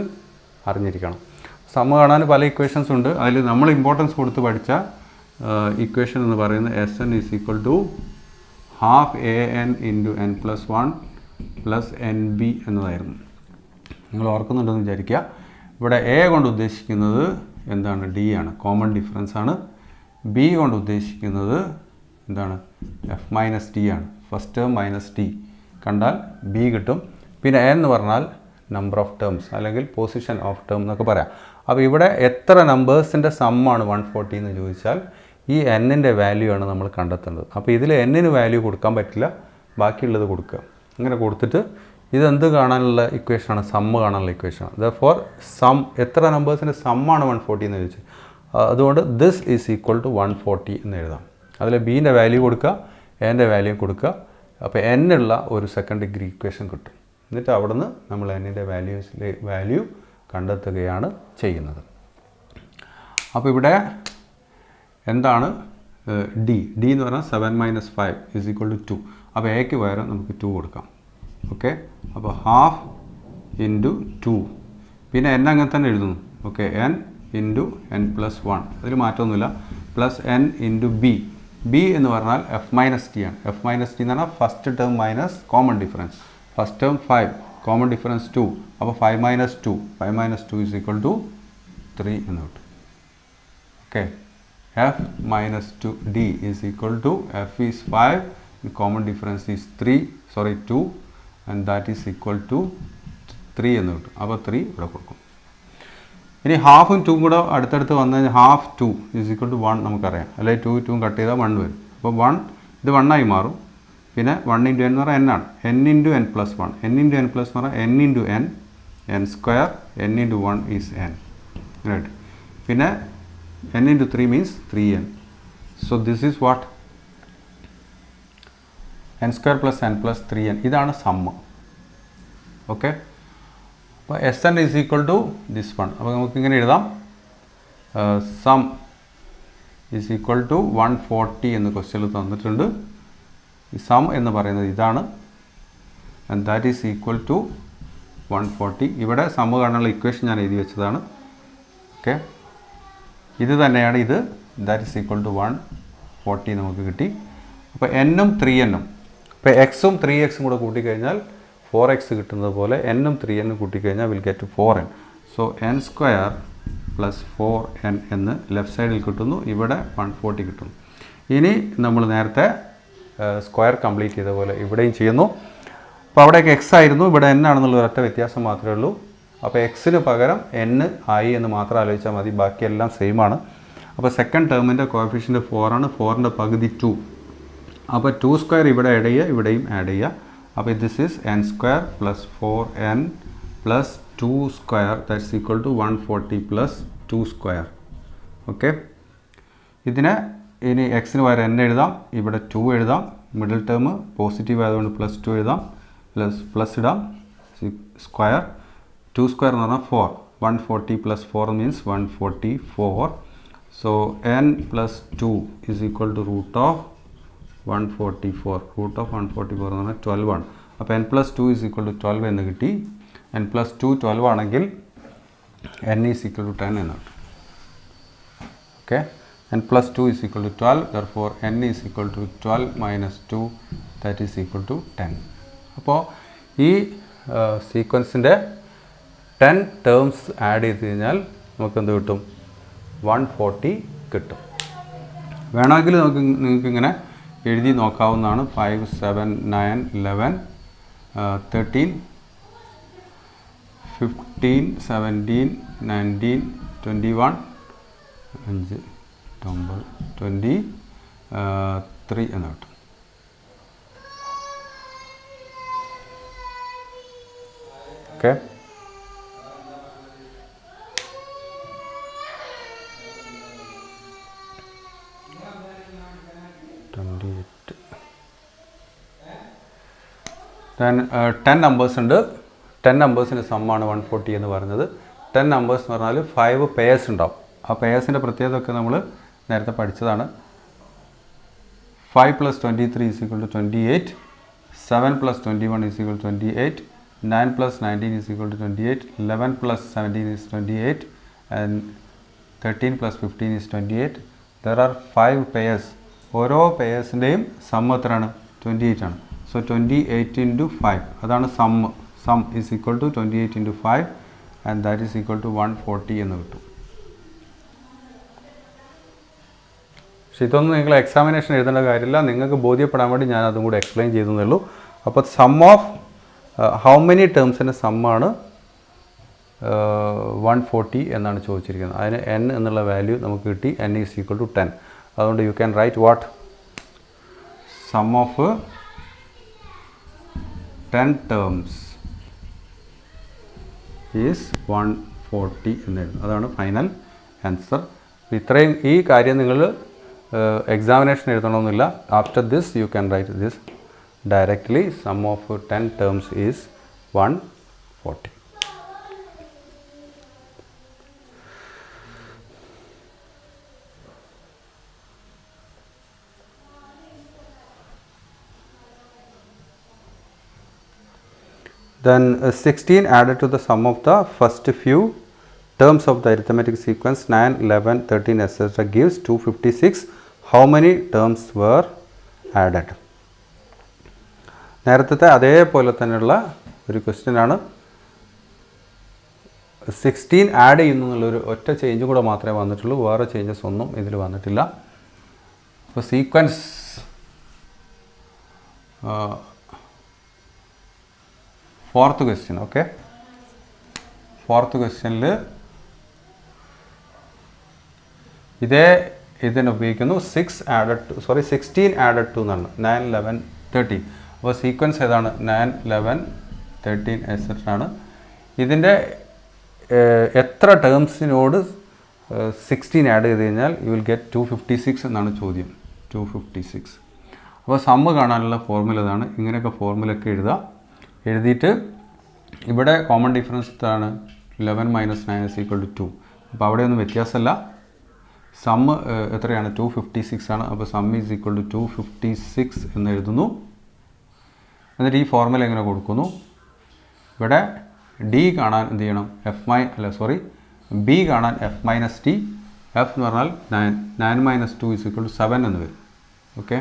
അറിഞ്ഞിരിക്കണം. സമ്മ് കാണാൻ പല ഇക്വേഷൻസ് ഉണ്ട്. അതിൽ നമ്മൾ ഇമ്പോർട്ടൻസ് കൊടുത്ത് പഠിച്ച ഇക്വേഷൻ എന്ന് പറയുന്നത് SN is equal to ½ AN into n plus 1 plus NB എന്നതായിരുന്നു. നിങ്ങൾ ഓർക്കുന്നുണ്ടെന്ന് വിചാരിക്കുക. ഇവിടെ A കൊണ്ട് ഉദ്ദേശിക്കുന്നത് എന്താണ്? D ആണ്, കോമൺ ഡിഫറൻസ് ആണ്. B കൊണ്ട് ഉദ്ദേശിക്കുന്നത് എന്താണ്? F മൈനസ് D ആണ്. ഫസ്റ്റ് ടേം മൈനസ് D കണ്ടാൽ B കിട്ടും. പിന്നെ N എന്ന് പറഞ്ഞാൽ നമ്പർ ഓഫ് ടേംസ് അല്ലെങ്കിൽ പൊസിഷൻ ഓഫ് ടേം എന്നൊക്കെ പറയാം. അപ്പോൾ ഇവിടെ എത്ര നമ്പേഴ്സിൻ്റെ സമ്മാണ് 140 എന്ന് ചോദിച്ചാൽ ഈ Nൻ്റെ വാല്യൂ ആണ് നമ്മൾ കണ്ടെത്തേണ്ടത്. അപ്പോൾ ഇതിൽ Nന് വാല്യൂ കൊടുക്കാൻ പറ്റില്ല, ബാക്കിയുള്ളത് കൊടുക്കുക. അങ്ങനെ കൊടുത്തിട്ട് ഇതെന്ത് കാണാനുള്ള ഇക്വേഷനാണ്? സമ്മ് കാണാനുള്ള ഇക്വേഷനാണ്. ദെർഫോർ സം, എത്ര നമ്പേഴ്സിൻ്റെ സമ്മാണ് 140 എന്ന് ചോദിച്ചു. അതുകൊണ്ട് ദിസ് ഈസ് ഈക്വൽ ടു 140 എന്ന് എഴുതാം. അതിൽ ബീൻ്റെ വാല്യൂ കൊടുക്കുക, എൻ്റെ വാല്യൂ കൊടുക്കുക. അപ്പോൾ N ഉള്ള ഒരു സെക്കൻഡ് ഡിഗ്രി ഇക്വേഷൻ കിട്ടും. എന്നിട്ട് അവിടെ നിന്ന് നമ്മൾ Nൻ്റെ വാല്യൂ കണ്ടെത്തുകയാണ് ചെയ്യുന്നത്. അപ്പോൾ ഇവിടെ എന്താണ് D എന്ന് പറഞ്ഞാൽ 7 മൈനസ് 5 ഈസ് ഈക്വൽ ടു 2. അപ്പോൾ Aക്ക് പകരം നമുക്ക് 2 കൊടുക്കാം. ഓക്കെ, അപ്പോൾ ½ ഇൻറ്റു 2, പിന്നെ N അങ്ങനെ തന്നെ എഴുതുന്നു. Okay, N into n plus 1, അതിൽ മാറ്റമൊന്നുമില്ല, പ്ലസ് N ഇൻറ്റു B എന്ന് പറഞ്ഞാൽ F മൈനസ് T ആണ്. F മൈനസ് T എന്ന് പറഞ്ഞാൽ first term minus common difference. First term 5, common difference 2, അപ്പോൾ 5 മൈനസ് 2 ഈസ് ഈക്വൽ ടു 3 എന്ന് കിട്ടും. Okay, F minus 2D is equal to F is 5, common difference is 2 and that is equal to 3 എന്ന് കിട്ടും. അപ്പോൾ 3 ഇവിടെ കൊടുക്കും. ഇനി ഹാഫും 2 കൂടെ അടുത്തടുത്ത് വന്നു കഴിഞ്ഞാൽ ½ 2 ഈസ് ഈക്വൽ ടു 1 നമുക്കറിയാം. അല്ലെങ്കിൽ 2 കട്ട് ചെയ്താൽ 1 വരും. അപ്പോൾ 1 ഇത് 1 ആയി മാറും. പിന്നെ 1 ഇൻറ്റു n എന്ന് പറഞ്ഞാൽ n ആണ്. n into n plus 1, n into n plus എന്ന് പറഞ്ഞാൽ n into n square, n into 1 is n. Right. പിന്നെ n into 3 means 3n. So this is what? n square plus n plus 3n. ഇതാണ് sum. Okay, അപ്പോൾ SN is equal to this 1. അപ്പോൾ നമുക്കിങ്ങനെ എഴുതാം, some is equal to 140 എന്ന് ക്വസ്റ്റ്യനിൽ തന്നിട്ടുണ്ട്. ഈ സം എന്ന് പറയുന്നത് ഇതാണ്, and that is equal to 140. ഇവിടെ സം കാണാനുള്ള ഇക്വേഷൻ ഞാൻ എഴുതി വെച്ചതാണ്. ഓക്കെ, ഇത് തന്നെയാണ് ഇത്. ദാറ്റ് ഈസ് ഈക്വൽ ടു 140 നമുക്ക് കിട്ടി. അപ്പോൾ എന്നും 3n ഇപ്പോൾ എക്സും 3x കൂടെ കൂട്ടിക്കഴിഞ്ഞാൽ 4x കിട്ടുന്നത് പോലെ എന്നും 3n കൂട്ടിക്കഴിഞ്ഞാൽ will get 4n. So n square plus 4n എന്ന് ലെഫ്റ്റ് സൈഡിൽ കിട്ടുന്നു. ഇവിടെ 140 കിട്ടുന്നു. ഇനി നമ്മൾ നേരത്തെ സ്ക്വയർ കംപ്ലീറ്റ് ചെയ്ത പോലെ ഇവിടെയും ചെയ്യുന്നു. അപ്പോൾ അവിടെയൊക്കെ എക്സ് ആയിരുന്നു, ഇവിടെ n ആണെന്നുള്ള ഒരൊറ്റ വ്യത്യാസം മാത്രമേ ഉള്ളൂ. അപ്പോൾ എക്സിന് പകരം n ആയി എന്ന് മാത്രം ആലോചിച്ചാൽ മതി, ബാക്കിയെല്ലാം സെയിം ആണ്. അപ്പോൾ സെക്കൻഡ് ടേമിൻ്റെ കോഎഫിഷ്യൻ്റ് 4 ആണ്. 4ൻ്റെ പകുതി 2. അപ്പോൾ 2 സ്ക്വയർ ഇവിടെ ആഡ് ചെയ്യുക, ഇവിടെയും ആഡ് ചെയ്യുക. അപ്പോൾ this is n square plus 4n plus 2 square that's equal to 140 plus 2 square. Okay, ഇതിനെ ഇനി എക്സിന് പകരം n എഴുതാം, ഇവിടെ 2 എഴുതാം. മിഡിൽ ടേം പോസിറ്റീവ് ആയതുകൊണ്ട് പ്ലസ് 2 എഴുതാം, പ്ലസ് ഇടാം, സ്ക്വയർ 2 സ്ക്വയർ എന്ന് പറഞ്ഞാൽ 4. 140 plus 4 means 144. So n plus 2 is equal to root of 144. Root of 144 എന്ന് പറഞ്ഞാൽ 12 ആണ്. അപ്പോൾ n plus 2 is equal to 12 എന്ന് കിട്ടി. n പ്ലസ് 2 12 ആണെങ്കിൽ n ഈസ് ഈക്വൽ ടു 10 എന്ന് കിട്ടും. Okay, n plus 2 is equal to 12. Therefore n is equal to 12 minus 2 that is equal to 10. അപ്പോൾ ഈ സീക്വൻസിൻ്റെ 10 ടേംസ് ആഡ് ചെയ്ത് കഴിഞ്ഞാൽ നമുക്ക് എന്ത് കിട്ടും? 140 കിട്ടും. വേണമെങ്കിൽ നിങ്ങൾക്കിങ്ങനെ എഴുതി നോക്കാവുന്നതാണ്. 5, 7, 9, 11, 13, 15, 17, 19, 21, 5, 9, 23 എന്ന് കിട്ടും. ഓക്കെ, then 10 നമ്പേഴ്സ് ഉണ്ട്. 10 നമ്പേഴ്സിൻ്റെ സമ്മാണ് 140 എന്ന് പറയുന്നത്. 10 നമ്പേഴ്സ് എന്ന് പറഞ്ഞാൽ 5 പേഴ്സ് ഉണ്ടാവും. ആ പേഴ്സിൻ്റെ പ്രത്യേകതയൊക്കെ നമ്മൾ നേരത്തെ പഠിച്ചതാണ്. 5 plus 23 is equal to 28, 7 plus 21 is equal to 28, 9 plus 19 is equal to 28, 11 plus 17 is 28, and 13 plus 15 is 28. There are 5 pairs. ഓരോ പേഴ്സിൻ്റെയും സം എത്രയാണ്? 28 ആണ്. സോ 28 ഇൻറ്റു 5 അതാണ് sum. Sum is equal to 28 into 5 and that is equal to 140 എന്ന് കിട്ടും. പക്ഷേ ഇതൊന്നും നിങ്ങൾ എക്സാമിനേഷൻ എഴുതേണ്ട കാര്യമില്ല, നിങ്ങൾക്ക് ബോധ്യപ്പെടാൻ വേണ്ടി ഞാൻ അതും കൂടി എക്സ്പ്ലെയിൻ ചെയ്തേ ഉള്ളൂ. അപ്പോൾ സം ഓഫ് ഹൗ മെനി ടേംസിൻ്റെ സമ്മാണ് 140 എന്നാണ് ചോദിച്ചിരിക്കുന്നത്. അതിന് n എന്നുള്ള വാല്യൂ നമുക്ക് കിട്ടി. n is equal to 10. അതുകൊണ്ട് you can write what? Sum of 10 terms is 140 എന്നെഴുതും. അതാണ് ഫൈനൽ ആൻസർ. ഇത്രയും ഈ കാര്യം നിങ്ങൾ എക്സാമിനേഷൻ എഴുതണമെന്നില്ല. After this you can write this directly. Sum of 10 terms is 140. Then 16 added to the sum of the first few terms of the arithmetic sequence 9, 11, 13 etc. gives 256. How many terms were added? നേരത്തെ അതേപോലെ തന്നെയുള്ള ഒരു question ആണ്. 16 add ചെയ്യുന്നു എന്നുള്ളൊരു ഒറ്റ change കൂടെ മാത്രമേ വന്നിട്ടുള്ളൂ. വേറെ ചേഞ്ചസ് ഒന്നും ഇതിൽ വന്നിട്ടില്ല. അപ്പോൾ sequence fourth question. Okay, fourth ക്വസ്റ്റ്യനിൽ ഇതിനെ ഉപയോഗിക്കുന്നു. 16 ആഡഡ് ടു എന്നാണ്. 9, 11, 13. അപ്പോൾ സീക്വൻസ് ഏതാണ്? 9, 11, 13 എക്സെട്ര ആണ്. ഇതിൻ്റെ എത്ര ടേംസിനോട് 16 ആഡ് ചെയ്ത് കഴിഞ്ഞാൽ യു വിൽ ഗെറ്റ് 256 എന്നാണ് ചോദ്യം. 256. അപ്പോൾ സമ്മ് കാണാനുള്ള ഫോർമുല ഇതാണ്. ഇങ്ങനെയൊക്കെ ഫോർമുലയൊക്കെ എഴുതിയിട്ട് ഇവിടെ കോമൺ ഡിഫറൻസ് ആണ് 11 മൈനസ് 9 ഈസ് ഈക്വൽ ടു 2. അപ്പോൾ അവിടെയൊന്നും വ്യത്യാസമല്ല. സം എത്രയാണ് 256 ആണ്. അപ്പോൾ സം ഈസ് ഈക്വൽ ടു 256 എന്ന് എഴുതുന്നു. എന്നിട്ട് ഈ ഫോർമുല എങ്ങനെ കൊടുക്കുന്നു? ഇവിടെ ഡി കാണാൻ എന്ത് ചെയ്യണം? ബി കാണാൻ എഫ് മൈനസ് ടി. എഫ് എന്ന് പറഞ്ഞാൽ 9 മൈനസ് 2 ഈസ് ഈക്വൽ ടു 7 എന്ന് വരും. Okay,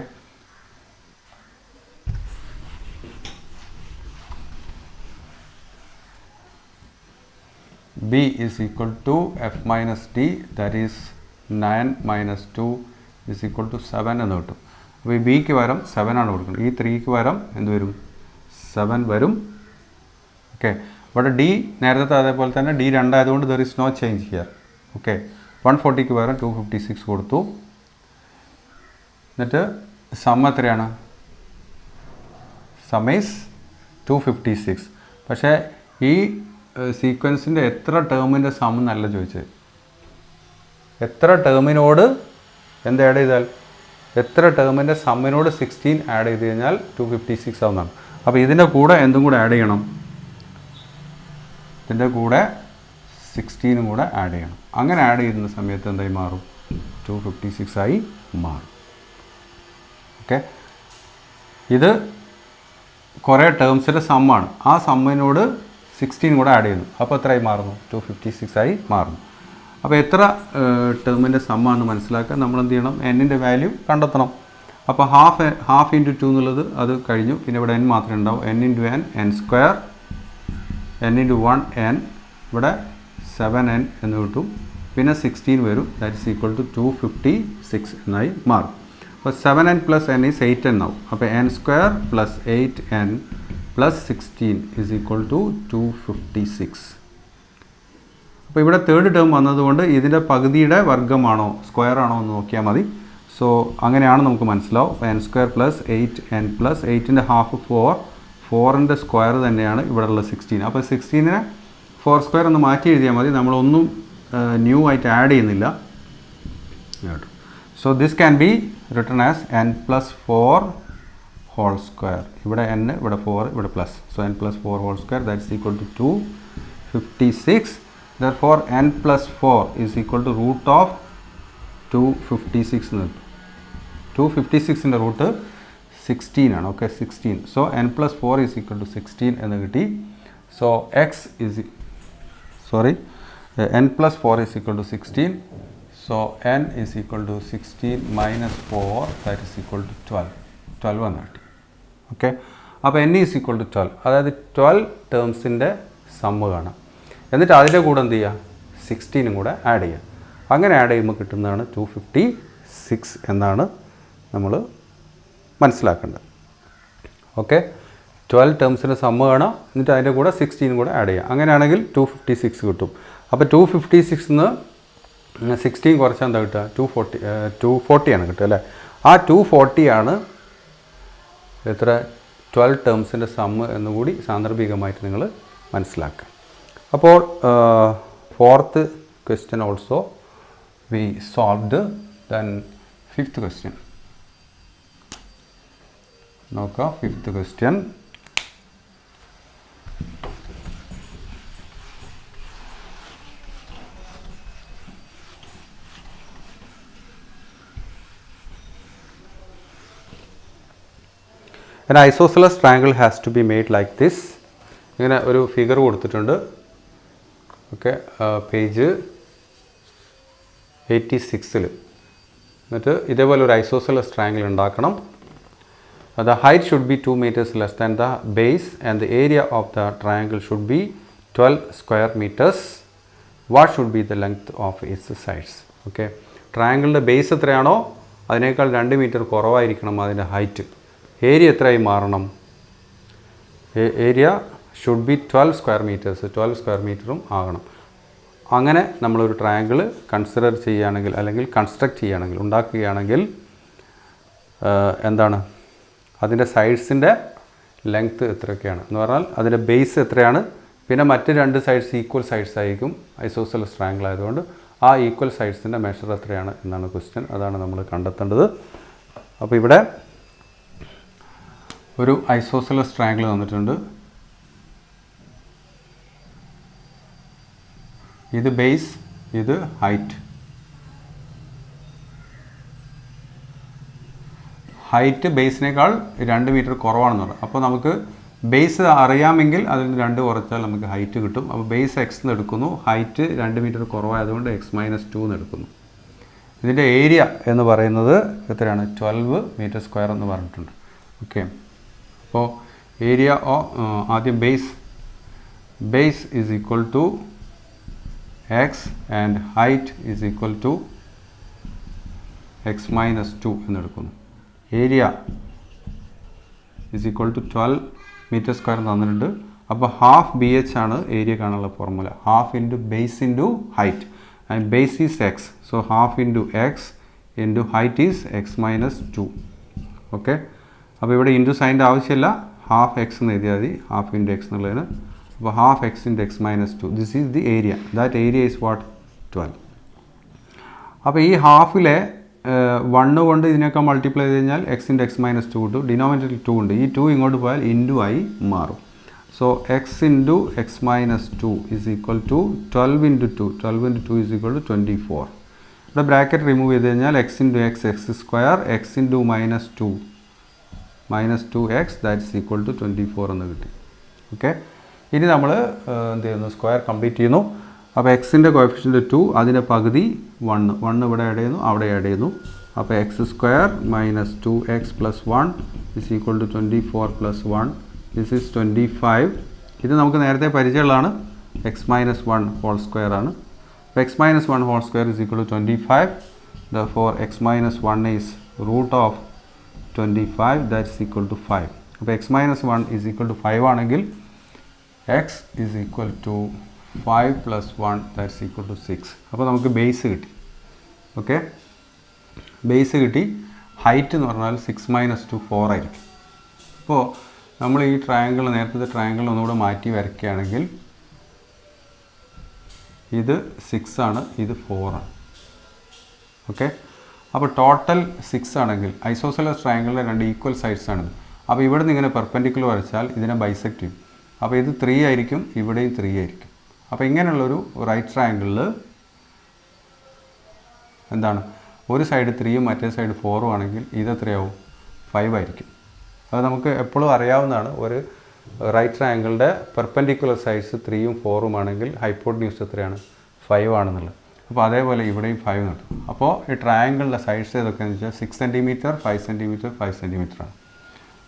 B is equal to F minus T, that is 9 minus 2 is equal to 7 എന്ന് കിട്ടും. അപ്പോൾ ഈ ബിക്ക് പകരം 7 ആണ് കൊടുക്കുന്നത്. ഈ 3ക്ക് പകരം എന്ത് വരും? 7 വരും. ഓക്കെ, ഇവിടെ ഡി നേരത്തെ അതേപോലെ തന്നെ ഡി 2 ആയതുകൊണ്ട് there is no change here. Okay, 140ക്ക് പകരം 256 കൊടുത്തു. എന്നിട്ട് സം എത്രയാണ്? Sum is 256. പക്ഷേ ഈ സീക്വൻസിൻ്റെ എത്ര ടേമിൻ്റെ സം എന്നല്ല ചോദിച്ചത്. എത്ര ടേമിനോട് എന്ത് ആഡ് ചെയ്താൽ, എത്ര ടേമിൻ്റെ സമ്മിനോട് 16 ആഡ് ചെയ്ത് കഴിഞ്ഞാൽ 256 ആവുന്നതാണ്. അപ്പോൾ ഇതിൻ്റെ കൂടെ എന്തും കൂടെ ആഡ് ചെയ്യണം? ഇതിൻ്റെ കൂടെ 16 കൂടെ ആഡ് ചെയ്യണം. അങ്ങനെ ആഡ് ചെയ്യുന്ന സമയത്ത് എന്തായി മാറും? 256 ആയി മാറും. ഓക്കെ, ഇത് കുറേ ടേംസിൻ്റെ സമ്മാണ്. ആ സമ്മിനോട് 16 കൂടെ ആഡ് ചെയ്യുന്നു. അപ്പോൾ എത്രയായി മാറുന്നു? 256 ആയി മാറുന്നു. അപ്പോൾ എത്ര ടേമിൻ്റെ സമ്മാണെന്ന് മനസ്സിലാക്കാൻ നമ്മൾ എന്ത് ചെയ്യണം? എന്നിൻ്റെ വാല്യൂ കണ്ടെത്തണം. അപ്പോൾ ഹാഫ് ഇൻറ്റു 2 എന്നുള്ളത് അത് കഴിഞ്ഞു. പിന്നെ ഇവിടെ n മാത്രമേ ഉണ്ടാവും. n into n, n square, n into 1 n, ഇവിടെ 7n എന്ന് കിട്ടും. പിന്നെ 16 വരും. ദാറ്റ് ഇസ് ഈക്വൽ ടു 256 എന്നായി മാറും. അപ്പോൾ 7n plus n is 8n ആവും. അപ്പോൾ n square plus 8n plus 16 is equal to 256. അപ്പോൾ ഇവിടെ തേർഡ് ടേം വന്നതുകൊണ്ട് ഇതിൻ്റെ പകുതിയുടെ വർഗ്ഗമാണോ സ്ക്വയർ ആണോ എന്ന് നോക്കിയാൽ മതി. സോ അങ്ങനെയാണ് നമുക്ക് മനസ്സിലാവും. അപ്പോൾ n square plus 8n plus 8ൻ്റെ ഹാഫ് 4ൻ്റെ സ്ക്വയർ തന്നെയാണ് ഇവിടെ ഉള്ള 16. അപ്പോൾ 16നെ 4 സ്ക്വയർ ഒന്ന് മാറ്റി എഴുതിയാൽ മതി. നമ്മളൊന്നും ന്യൂ ആയിട്ട് ആഡ് ചെയ്യുന്നില്ല. So this can be written as n plus 4 whole square. ഇവിടെ n, ഇവിടെ 4, ഇവിടെ plus. So n plus 4 whole square that is equal to 256. Therefore n plus 4 is equal to root of 256 എന്ന് കിട്ടും. 256ൻ്റെ root 16 ആണ്. Okay, 16. So n plus 4 is equal to 16 എന്ന് കിട്ടി. So n plus 4 is equal to 16. So n is equal to 16 minus 4, that is equal to 12. 12 എന്ന് കിട്ടി. Okay, അപ്പോൾ n is equal to 12. അതായത് 12 ടേംസിൻ്റെ sum കാണാം. എന്നിട്ട് അതിൻ്റെ കൂടെ എന്ത് ചെയ്യുക? 16 കൂടെ ആഡ് ചെയ്യുക. അങ്ങനെ ആഡ് ചെയ്യുമ്പോൾ കിട്ടുന്നതാണ് 256 എന്നാണ് നമ്മൾ മനസ്സിലാക്കേണ്ടത്. ഓക്കെ, 12 ടേംസിൻ്റെ സമ്മ് കാണാം. എന്നിട്ട് അതിൻ്റെ കൂടെ 16 കൂടെ ആഡ് ചെയ്യുക. അങ്ങനെയാണെങ്കിൽ 256 കിട്ടും. അപ്പോൾ 256 നിന്ന് 16 കുറച്ചാൽ എന്താ കിട്ടുക? 240 ആണ് കിട്ടുക അല്ലേ? ആ 240 ആണ് എത്ര 12 ടേംസിൻ്റെ സമ്മ് എന്നുകൂടി സാന്ദർഭികമായിട്ട് നിങ്ങൾ മനസ്സിലാക്കുക. അപ്പോൾ fourth question also we solved. Then fifth question നോക്കാം. Fifth question an isosceles triangle has to be made like this. ഇങ്ങനെ ഒരു ഫിഗർ കൊടുത്തിട്ടുണ്ട്. ഓക്കെ, പേജ് 86-ൽ. എന്നിട്ട് ഇതേപോലെ ഒരു ഐസോസെലസ് ട്രയാങ്കിൾ ഉണ്ടാക്കണം. The height should be 2 meters less than the base and the area of the triangle should be 12 square meters. What should be the length of its sides? Okay, ട്രയാങ്കിളിൻ്റെ base എത്രയാണോ അതിനേക്കാൾ 2 metre കുറവായിരിക്കണം അതിൻ്റെ height. Area എത്രയായി മാറണം? Area should be 12 square metres. 12 square മീറ്ററും ആകണം. അങ്ങനെ നമ്മളൊരു ട്രയാങ്കിൾ കൺസിഡർ ചെയ്യുകയാണെങ്കിൽ അല്ലെങ്കിൽ കൺസ്ട്രക്റ്റ് ചെയ്യുകയാണെങ്കിൽ ഉണ്ടാക്കുകയാണെങ്കിൽ എന്താണ് അതിൻ്റെ സൈഡ്സിൻ്റെ ലെങ്ത്ത് എത്രയൊക്കെയാണ് എന്ന് പറഞ്ഞാൽ അതിൻ്റെ ബേസ് എത്രയാണ്, പിന്നെ മറ്റ് 2 സൈഡ്സ് ഈക്വൽ സൈഡ്സ് ആയിരിക്കും ഐസോസെലസ് ട്രയാങ്കിൾ ആയതുകൊണ്ട് ആ ഈക്വൽ സൈഡ്സിൻ്റെ മെഷർ എത്രയാണ് എന്നാണ് ക്വസ്റ്റ്യൻ. അതാണ് നമ്മൾ കണ്ടെത്തേണ്ടത്. അപ്പോൾ ഇവിടെ ഒരു ഐസോസെലസ് ട്രയാങ്കിൾ തന്നിട്ടുണ്ട്. ഇത് ബേസ്, ഇത് ഹൈറ്റ്. ഹൈറ്റ് ബേസിനേക്കാൾ 2 മീറ്റർ കുറവാണെന്ന് പറഞ്ഞു. അപ്പോൾ നമുക്ക് ബേസ് അറിയാമെങ്കിൽ അതിൽ 2 കുറച്ചാൽ നമുക്ക് ഹൈറ്റ് കിട്ടും. അപ്പോൾ ബേസ് എക്സ് എന്ന് എടുക്കുന്നു, ഹൈറ്റ് 2 മീറ്റർ കുറവായതുകൊണ്ട് x-2 എന്ന് എടുക്കുന്നു. ഇതിൻ്റെ ഏരിയ എന്ന് പറയുന്നത് എത്രയാണ്? 12 മീറ്റർ സ്ക്വയർ എന്ന് പറഞ്ഞിട്ടുണ്ട്. ഓക്കെ, അപ്പോൾ ഏരിയ ആദ്യം base is equal to x and height is equal to x-2 എന്നെടുക്കുന്നു. Area is equal to 12 metre square തന്നിട്ടുണ്ട്. അപ്പോൾ ഹാഫ് BH ആണ് ഏരിയ കാണാനുള്ള formula. Half into base into height and base is x. So half into x into height is x-2. Okay, അപ്പോൾ ഇവിടെ into സൈൻ്റെ ആവശ്യമില്ല, half X എന്ന് എഴുതിയാൽ മതി, ഹാഫ് ഇൻറ്റു എക്സ് എന്നുള്ളതിന്. അപ്പോൾ half X into x-2, this is the area. That area is what? 12. അപ്പോൾ ഈ ഹാഫിലെ 1 കൊണ്ട് ഇതിനൊക്കെ മൾട്ടിപ്ലൈ ചെയ്ത് കഴിഞ്ഞാൽ x ഇൻറ്റു x-2 കിട്ടും. ഡിനോമിനേറ്ററിൽ 2 ഉണ്ട്, ഈ 2 ഇങ്ങോട്ട് പോയാൽ ഇൻറ്റു ആയി മാറും. So X into x-2 is equal to 12 into 2. 12 into 2 is equal to 24. ഇവിടെ ബ്രാക്കറ്റ് റിമൂവ് ചെയ്ത് കഴിഞ്ഞാൽ x into X square, X into -2x that is equal to 24 എന്ന് കിട്ടി. ഓക്കെ, ഇനി നമ്മൾ എന്ത് ചെയ്യുന്നു? സ്ക്വയർ കംപ്ലീറ്റ് ചെയ്യുന്നു. അപ്പോൾ എക്സിൻ്റെ കോഎഫിഷ്യൻ്റ് 2, അതിൻ്റെ പകുതി 1 ഇവിടെ ആഡ് ചെയ്യുന്നു, അവിടെ ആഡ് ചെയ്യുന്നു. അപ്പോൾ x² - 2x + 1 is equal to 24 + 1, this is 25. ഇത് നമുക്ക് നേരത്തെ പരിചയമുള്ളതാണ്, x-1 ഹോൾ സ്ക്വയർ ആണ്. അപ്പോൾ x-1 whole square is equal to 25. Therefore x-1 is root of 25, that is equal to 5. അപ്പോൾ x-1 ഈസ് ഈക്വൽ ടു 5 ആണെങ്കിൽ x ഈസ് ഈക്വൽ ടു 5 + 1 ദാറ്റ് is equal to 6. അപ്പോൾ നമുക്ക് ബേസ് കിട്ടി. ഓക്കെ, ബേസ് കിട്ടി. Height എന്ന് പറഞ്ഞാൽ 6 - 2 4 ആയിരിക്കും. അപ്പോൾ നമ്മൾ ഈ ട്രയാങ്കിൾ, നേരത്തെ ട്രയാങ്കിൾ ഒന്നുകൂടെ മാറ്റി വരയ്ക്കുകയാണെങ്കിൽ ഇത് 6 ആണ്, ഇത് 4 ആണ്. ഓക്കെ, അപ്പോൾ ടോട്ടൽ 6 ആണെങ്കിൽ ഐസോസെലസ് ട്രയാങ്കിളിലെ 2 ഈക്വൽ സൈഡ്സ് ആണിത്. അപ്പോൾ ഇവിടെ നിന്ന് ഇങ്ങനെ പെർപെൻഡിക്കുലർ വരച്ചാൽ ഇതിനെ ബൈസെക്റ്റ് ചെയ്യും. അപ്പോൾ ഇത് 3 ആയിരിക്കും, ഇവിടെയും 3 ആയിരിക്കും. അപ്പോൾ ഇങ്ങനെയുള്ളൊരു റൈറ്റ് ട്രയാങ്കിളിൽ എന്താണ്, ഒരു സൈഡ് 3ഉം മറ്റേ സൈഡ് 4ഉം ആണെങ്കിൽ ഇത് എത്രയാവും? 5 ആയിരിക്കും. അത് നമുക്ക് എപ്പോഴും അറിയാവുന്നതാണ്. ഒരു റൈറ്റ് ട്രയാങ്കിളിൻ്റെ പെർപെൻഡിക്കുലർ സൈഡ്സ് 3ഉം 4ഉം ആണെങ്കിൽ ഹൈപ്പോട്ടന്യൂസ് എത്രയാണ്? 5 ആണെന്നുള്ളത്. അപ്പോൾ അതേപോലെ ഇവിടെയും 5 കിട്ടും. അപ്പോൾ ഈ ട്രയാങ്കിളിൻ്റെ സൈഡ്സ് ഏതൊക്കെയാണെന്ന് വെച്ചാൽ 6 സെൻറ്റിമീറ്റർ, 5 സെൻറ്റിമീറ്റർ, 5 സെൻറ്റിമീറ്റർ ആണ്.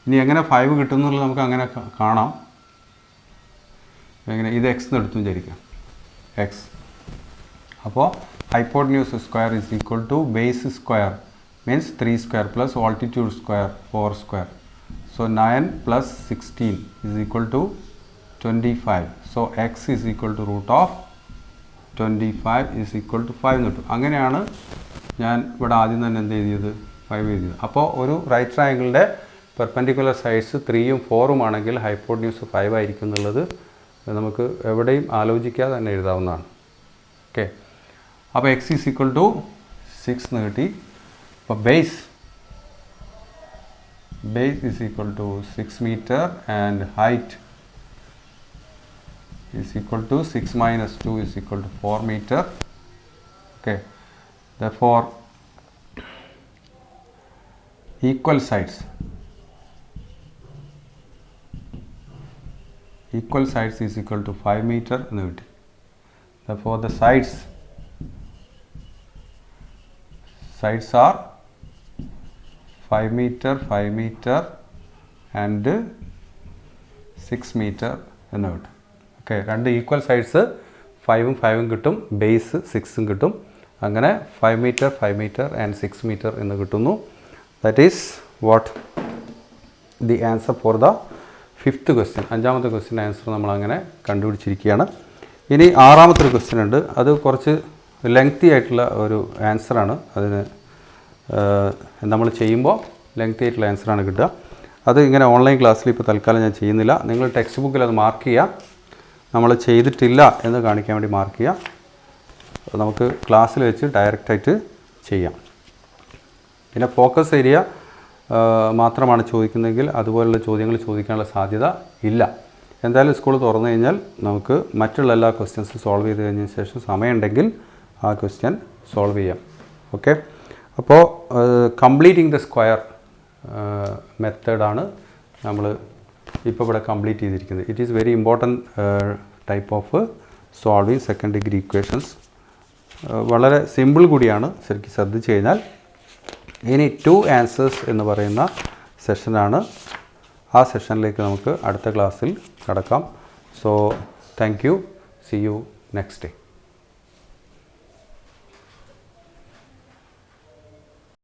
ഇനി എങ്ങനെ 5 കിട്ടുമെന്നുള്ളത് നമുക്ക് അങ്ങനെ കാണാം. എങ്ങനെ? ഇത് എക്സ് എന്ന് എടുത്തു വിചാരിക്കാം, എക്സ്. അപ്പോൾ hypotenuse square is equal to base square means 3² plus altitude square 4². So 9 + 16 is equal to 25. So X is equal to root of 25 is equal to 5 എന്ന് കിട്ടും. അങ്ങനെയാണ് ഞാൻ ഇവിടെ ആദ്യം തന്നെ എന്ത് എഴുതിയത്? 5 എഴുതിയത്. അപ്പോൾ ഒരു റൈറ്റ് ട്രയാങ്കിളിൻ്റെ പെർപെൻഡിക്കുലർ സൈഡ്സ് 3ഉം 4ഉം ആണെങ്കിൽ ഹൈപ്പോട്ടന്യൂസ് 5 ആയിരിക്കും എന്നുള്ളത് നമുക്ക് എവിടെയും ആലോചിക്കാതെ തന്നെ എഴുതാവുന്നതാണ്. ഓക്കെ, അപ്പോൾ എക്സ് ഈസ് ഈക്വൽ ടു 6 എന്ന് കിട്ടി. അപ്പോൾ base is equal to 6 metre and height is equal to 6 - 2 is equal to 4 meter. Okay, therefore equal sides is equal to 5 meter. Therefore the sides are 5 meter, 5 meter and 6 meter എന്ന് കിട്ടും. Okay, 2 equal sides 5ഉം 5ഉം കിട്ടും, base 6ഉം കിട്ടും. അങ്ങനെ 5 metre, 5 metre and 6 metre എന്ന് കിട്ടുന്നു. That is what the answer for the 5th question. 5ാമത്തെ question answer നമ്മളങ്ങനെ കണ്ടുപിടിച്ചിരിക്കുകയാണ്. ഇനി 6ാമത്തെ ക്വസ്റ്റ്യൻ ഉണ്ട്. അത് കുറച്ച് ലെങ്തി ആയിട്ടുള്ള ഒരു ആൻസറാണ്. അതിന് നമ്മൾ ചെയ്യുമ്പോൾ ലെങ്തി ആയിട്ടുള്ള ആൻസറാണ് കിട്ടുക. അത് ഇങ്ങനെ ഓൺലൈൻ ക്ലാസ്സിൽ ഇപ്പോൾ തൽക്കാലം ഞാൻ ചെയ്യുന്നില്ല. നിങ്ങൾ ടെക്സ്റ്റ് ബുക്കിൽ അത് മാർക്ക് ചെയ്യുക. നമ്മൾ ചെയ്തിട്ടില്ല എന്ന് കാണിക്കാൻ വേണ്ടി മാർക്ക് ചെയ്യാം. നമുക്ക് ക്ലാസ്സിൽ വെച്ച് ഡയറക്റ്റായിട്ട് ചെയ്യാം. പിന്നെ ഫോക്കസ് ഏരിയ മാത്രമാണ് ചോദിക്കുന്നതെങ്കിൽ അതുപോലുള്ള ചോദ്യങ്ങൾ ചോദിക്കാനുള്ള സാധ്യത ഇല്ല. എന്തായാലും സ്കൂൾ തുറന്നു കഴിഞ്ഞാൽ നമുക്ക് മറ്റുള്ള എല്ലാ ക്വസ്റ്റ്യൻസും സോൾവ് ചെയ്ത് കഴിഞ്ഞതിന് ശേഷം സമയമുണ്ടെങ്കിൽ ആ ക്വസ്റ്റ്യൻ സോൾവ് ചെയ്യാം. ഓക്കെ, അപ്പോൾ കംപ്ലീറ്റിംഗ് ദ സ്ക്വയർ മെത്തേഡാണ് നമ്മൾ ഇപ്പോൾ ഇവിടെ കംപ്ലീറ്റ് ചെയ്തിരിക്കുന്നത്. It is very important type of solving second degree equations. വളരെ സിമ്പിൾ കൂടിയാണ് ശരിക്കും ശ്രദ്ധിച്ചു കഴിഞ്ഞാൽ. ഇനി 2 ആൻസേഴ്സ് എന്ന് പറയുന്ന സെഷനാണ്. ആ സെഷനിലേക്ക് നമുക്ക് അടുത്ത ക്ലാസ്സിൽ കടക്കാം. So thank you. C you next day.